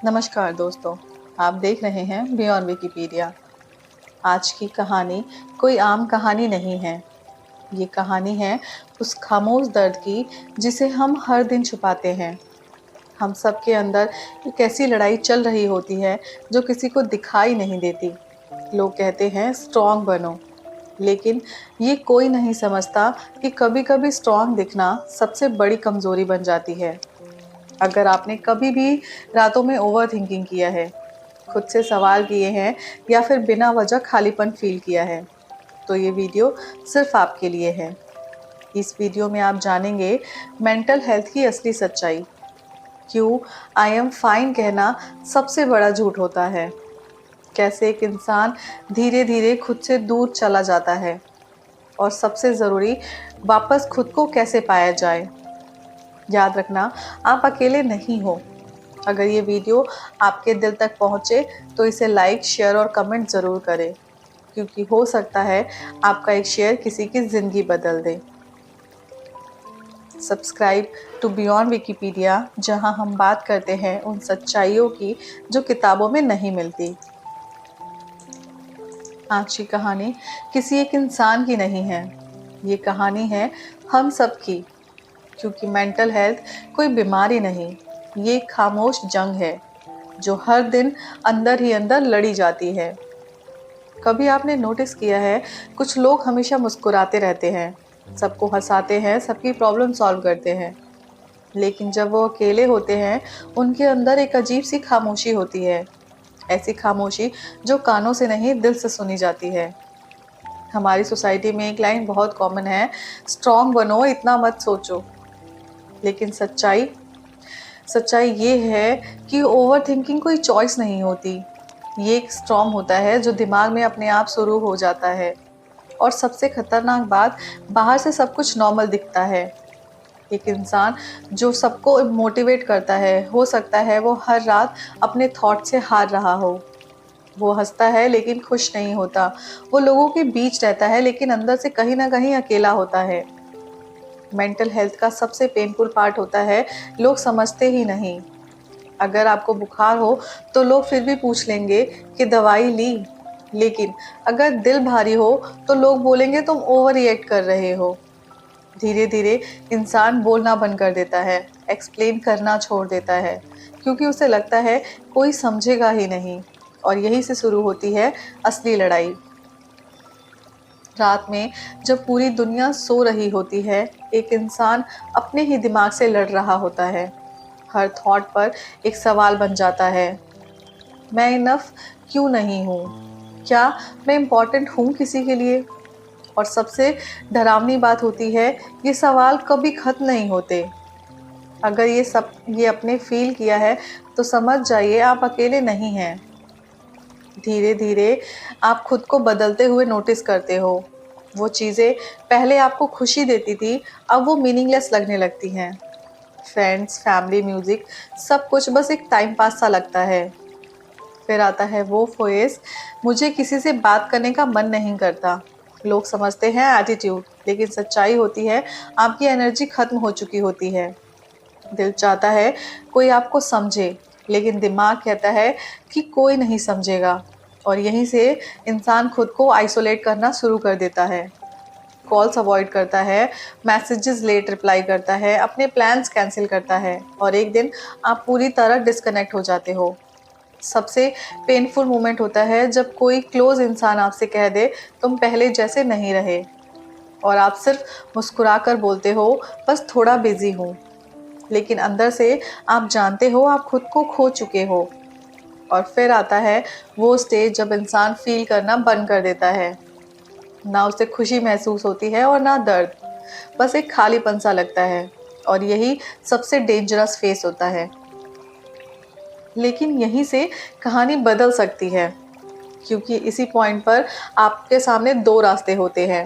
नमस्कार दोस्तों, आप देख रहे हैं बियॉन्ड विकिपीडिया। आज की कहानी कोई आम कहानी नहीं है। ये कहानी है उस खामोश दर्द की जिसे हम हर दिन छुपाते हैं। हम सबके अंदर एक ऐसी लड़ाई चल रही होती है जो किसी को दिखाई नहीं देती। लोग कहते हैं स्ट्रॉन्ग बनो, लेकिन ये कोई नहीं समझता कि कभी-कभी स्ट्रॉन्ग दिखना सबसे बड़ी कमजोरी बन जाती है। अगर आपने कभी भी रातों में ओवरथिंकिंग किया है, खुद से सवाल किए हैं या फिर बिना वजह खालीपन फील किया है, तो ये वीडियो सिर्फ आपके लिए है। इस वीडियो में आप जानेंगे मेंटल हेल्थ की असली सच्चाई, क्यों आई एम फाइन कहना सबसे बड़ा झूठ होता है, कैसे एक इंसान धीरे धीरे खुद से दूर चला जाता है, और सबसे ज़रूरी वापस खुद को कैसे पाया जाए। याद रखना, आप अकेले नहीं हो। अगर ये वीडियो आपके दिल तक पहुँचे तो इसे लाइक, शेयर और कमेंट ज़रूर करें, क्योंकि हो सकता है आपका एक शेयर किसी की ज़िंदगी बदल दे। सब्सक्राइब टू बियॉन्ड विकिपीडिया, जहां हम बात करते हैं उन सच्चाइयों की जो किताबों में नहीं मिलती। आज की कहानी किसी एक इंसान की नहीं है, ये कहानी है हम सब की। क्योंकि मेंटल हेल्थ कोई बीमारी नहीं, ये एक खामोश जंग है जो हर दिन अंदर ही अंदर लड़ी जाती है। कभी आपने नोटिस किया है, कुछ लोग हमेशा मुस्कुराते रहते हैं, सबको हंसाते हैं, सबकी प्रॉब्लम सॉल्व करते हैं, लेकिन जब वो अकेले होते हैं उनके अंदर एक अजीब सी खामोशी होती है। ऐसी खामोशी जो कानों से नहीं दिल से सुनी जाती है। हमारी सोसाइटी में एक लाइन बहुत कॉमन है, स्ट्रॉन्ग बनो, इतना मत सोचो। लेकिन सच्चाई सच्चाई ये है कि ओवरथिंकिंग कोई चॉइस नहीं होती। ये एक स्ट्रॉन्ग होता है जो दिमाग में अपने आप शुरू हो जाता है। और सबसे खतरनाक बात, बाहर से सब कुछ नॉर्मल दिखता है। एक इंसान जो सबको मोटिवेट करता है, हो सकता है वो हर रात अपने थॉट से हार रहा हो। वो हंसता है लेकिन खुश नहीं होता। वो लोगों के बीच रहता है लेकिन अंदर से कहीं ना कहीं अकेला होता है। मेंटल हेल्थ का सबसे पेनफुल पार्ट होता है, लोग समझते ही नहीं। अगर आपको बुखार हो तो लोग फिर भी पूछ लेंगे कि दवाई ली, लेकिन अगर दिल भारी हो तो लोग बोलेंगे तुम ओवर रिएक्ट कर रहे हो। धीरे धीरे इंसान बोलना बंद कर देता है, एक्सप्लेन करना छोड़ देता है, क्योंकि उसे लगता है कोई समझेगा ही नहीं। और यहीं से शुरू होती है असली लड़ाई। रात में जब पूरी दुनिया सो रही होती है, एक इंसान अपने ही दिमाग से लड़ रहा होता है। हर थॉट पर एक सवाल बन जाता है, मैं इनफ क्यों नहीं हूँ? क्या मैं इम्पोर्टेंट हूँ किसी के लिए? और सबसे डरावनी बात होती है, ये सवाल कभी खत्म नहीं होते। अगर ये अपने फील किया है तो समझ जाइए आप अकेले नहीं हैं। धीरे धीरे आप खुद को बदलते हुए नोटिस करते हो। वो चीज़ें पहले आपको खुशी देती थी, अब वो मीनिंगलेस लगने लगती हैं। फ्रेंड्स, फैमिली, म्यूजिक, सब कुछ बस एक टाइम पास सा लगता है। फिर आता है वो फेस, मुझे किसी से बात करने का मन नहीं करता। लोग समझते हैं एटीट्यूड, लेकिन सच्चाई होती है आपकी एनर्जी खत्म हो चुकी होती है। दिल चाहता है कोई आपको समझे, लेकिन दिमाग कहता है कि कोई नहीं समझेगा। और यहीं से इंसान खुद को आइसोलेट करना शुरू कर देता है। कॉल्स अवॉइड करता है, मैसेजेस लेट रिप्लाई करता है, अपने प्लान्स कैंसिल करता है, और एक दिन आप पूरी तरह डिस्कनेक्ट हो जाते हो। सबसे पेनफुल मोमेंट होता है जब कोई क्लोज इंसान आपसे कह दे तुम पहले जैसे नहीं रहे, और आप सिर्फ मुस्कुराकर बोलते हो बस थोड़ा बिजी हूँ, लेकिन अंदर से आप जानते हो आप खुद को खो चुके हो। और फिर आता है वो स्टेज जब इंसान फील करना बंद कर देता है। ना उसे खुशी महसूस होती है और ना दर्द, बस एक खालीपन सा लगता है। और यही सबसे डेंजरस फेस होता है। लेकिन यहीं से कहानी बदल सकती है, क्योंकि इसी पॉइंट पर आपके सामने दो रास्ते होते हैं।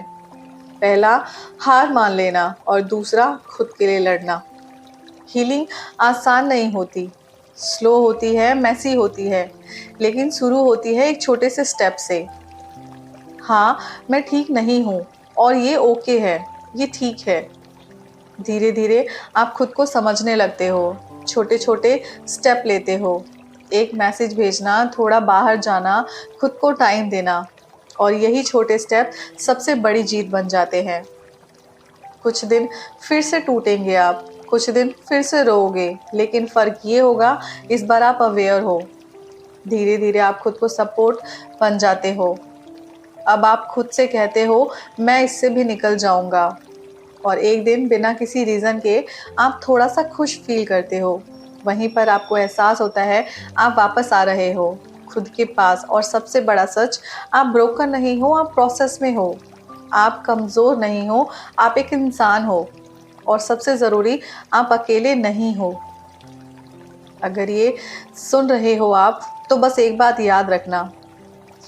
पहला, हार मान लेना, और दूसरा, खुद के लिए लड़ना। हीलिंग आसान नहीं होती, स्लो होती है, मैसी होती है, लेकिन शुरू होती है एक छोटे से स्टेप से। हाँ, मैं ठीक नहीं हूँ, और ये ओके है, ये ठीक है। धीरे धीरे आप खुद को समझने लगते हो, छोटे छोटे स्टेप लेते हो, एक मैसेज भेजना, थोड़ा बाहर जाना, खुद को टाइम देना, और यही छोटे स्टेप सबसे बड़ी जीत बन जाते हैं। कुछ दिन फिर से टूटेंगे आप, कुछ दिन फिर से रोओगे, लेकिन फ़र्क ये होगा, इस बार आप अवेयर हो। धीरे धीरे आप खुद को सपोर्ट बन जाते हो। अब आप खुद से कहते हो, मैं इससे भी निकल जाऊंगा। और एक दिन बिना किसी रीज़न के आप थोड़ा सा खुश फील करते हो। वहीं पर आपको एहसास होता है आप वापस आ रहे हो खुद के पास। और सबसे बड़ा सच, आप ब्रोकन नहीं हो, आप प्रोसेस में हो। आप कमज़ोर नहीं हो, आप एक इंसान हो। और सबसे ज़रूरी, आप अकेले नहीं हो। अगर ये सुन रहे हो आप, तो बस एक बात याद रखना,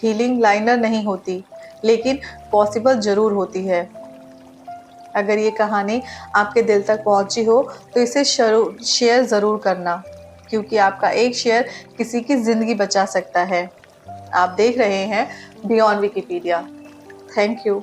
हीलिंग लाइनर नहीं होती, लेकिन पॉसिबल ज़रूर होती है। अगर ये कहानी आपके दिल तक पहुंची हो, तो इसे शेयर ज़रूर करना, क्योंकि आपका एक शेयर किसी की ज़िंदगी बचा सकता है। आप देख रहे हैं बियॉन्ड विकिपीडिया। Thank you.